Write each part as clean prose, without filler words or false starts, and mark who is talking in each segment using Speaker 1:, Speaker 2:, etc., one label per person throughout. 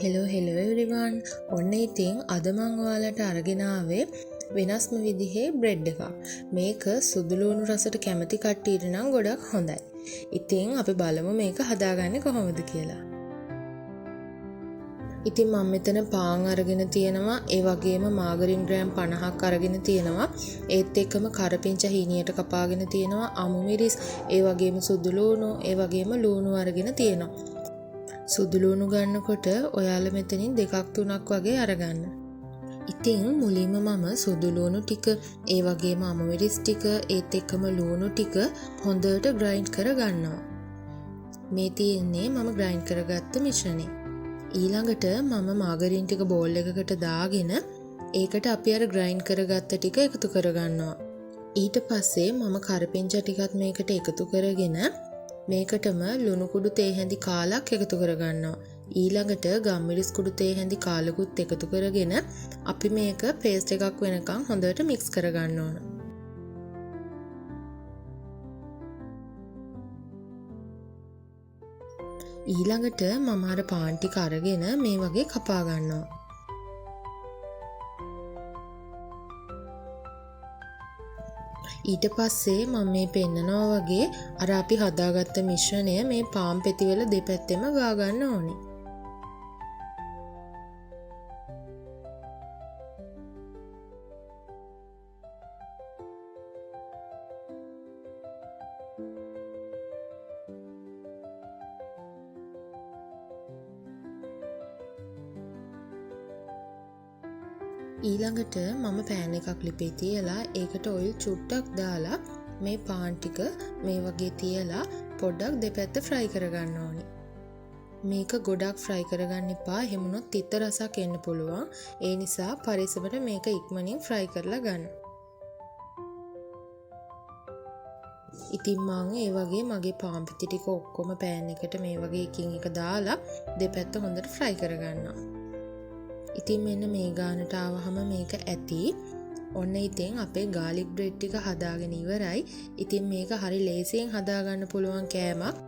Speaker 1: hello everyone. ඔන්න ඉතින් අද මම ඔයාලට අරගෙන ආවේ වෙනස්ම විදිහේ බ්‍රෙඩ් එකක්. මේක සුදු ලුණු රසට කැමති කට්ටියට නම් ගොඩක් හොඳයි. ඉතින් අපි බලමු මේක හදාගන්නේ කොහොමද කියලා. ඉතින් මම මෙතන පාන් අරගෙන තියෙනවා, ඒ වගේම මාගරින් ග්‍රෑම් 50ක් අරගෙන තියෙනවා. ඒත් එක්කම කරපිංචා හීනියට කපාගෙන තියෙනවා, අමු මිරිස්, ඒ වගේම සුදු ලුණු, ඒ වගේම ලුණු අරගෙන තියෙනවා. සුදු ලුණු ගන්නකොට ඔයාලා මෙතනින් 2-3ක් වගේ අරගන්න. ඉතින් මුලින්ම මම සුදු ලුණු ටික, ඒ වගේම අමු මිරිස් ටික, ඒත් එක්කම ලුණු ටික හොඳට ග්‍රයින්ඩ් කරගන්නවා. මේ තියෙන්නේ මම ග්‍රයින්ඩ් කරගත්ත මිශ්‍රණය. ඊළඟට මම මාගරින් ටික බෝල් එකකට දාගෙන ඒකට අපි අර ග්‍රයින්ඩ් කරගත්ත ටික එකතු කරගන්නවා. ඊට පස්සේ මම කරපිංචා ටිකත් මේකට එකතු කරගෙන මේකටම ලුණු කුඩු තේ හැඳි කාලක් එකතු කරගන්නවා. ඊළඟට ගම්මිරිස් කුඩු තේ හැඳි කාලකුත් එකතු කරගෙන අපි මේක පේස්ට් එකක් වෙනකන් හොඳට මික්ස් කරගන්න ඕන. ඊළඟට මම අර පාන් ටික අරගෙන මේ වගේ කපා ගන්නවා. ඊට පස්සේ මම මේ පෙන්නනවා වගේ අර අපි හදාගත්ත මිශ්‍රණය මේ පාන් පෙතිවල දෙපැත්තෙම ගා ගන්න ඕනේ. ඊළඟට මම පෑන් එකක් ලිපේ තියලා ඒකට ඔයිල් චුට්ටක් දාලා මේ පාන් ටික මේ වගේ තියලා පොඩ්ඩක් දෙපැත්ත ෆ්‍රයි කරගන්න ඕනේ. මේක ගොඩක් ෆ්‍රයි කරගන්න එපා, එහෙම වුණොත් තිත්ත රසක් එන්න පුළුවන්. ඒ නිසා පරිස්සමට මේක ඉක්මනින් ෆ්‍රයි කරලා ගන්න. ඉතින් මම ඒ වගේ මගේ පාන් පිටි ටික ඔක්කොම පෑන් එකට මේ වගේ එකින් එක දාලා දෙපැත්ත හොඳට ෆ්‍රයි කරගන්නවා. ඉතින් මෙන්න මේ ගානට ආවහම මේක ඇති. ඔන්න ඉතින් අපේ ගාලික් බ්‍රෙඩ් ටික හදාගෙන ඉවරයි. ඉතින් මේක හරි ලේසියෙන් හදාගන්න පුළුවන් කෑමක්.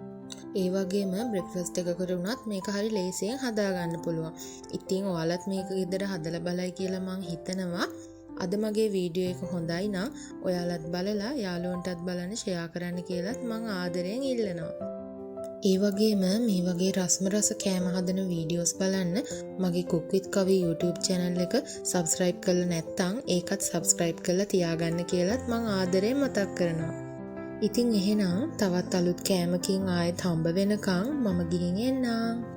Speaker 1: ඒ වගේම බ්‍රෙක්ෆාස්ට් එකකට උනත් මේක හරි ලේසියෙන් හදාගන්න පුළුවන්. ඉතින් ඔයාලත් මේක ගෙදර හදලා බලයි කියලා මං හිතනවා. අද මගේ වීඩියෝ එක හොඳයි නම් ඔයාලත් බලලා යාළුවන්ටත් බලන්න ෂෙයා කරන්න කියලාත් මං ආදරයෙන් ඉල්ලනවා. ඒ වගේම මේ වගේ රස කෑම හදන වීඩියෝස් බලන්න මගේ Cook with Kavi YouTube channel එක subscribe කරලා නැත්නම් ඒකත් subscribe කරලා තියාගන්න කියලාත් මම ආදරයෙන් මතක් කරනවා. ඉතින් එහෙනම් තවත් අලුත් කෑමකින් ආයෙත් හම්බ වෙනකන් මම ගිහින් එන්නම්.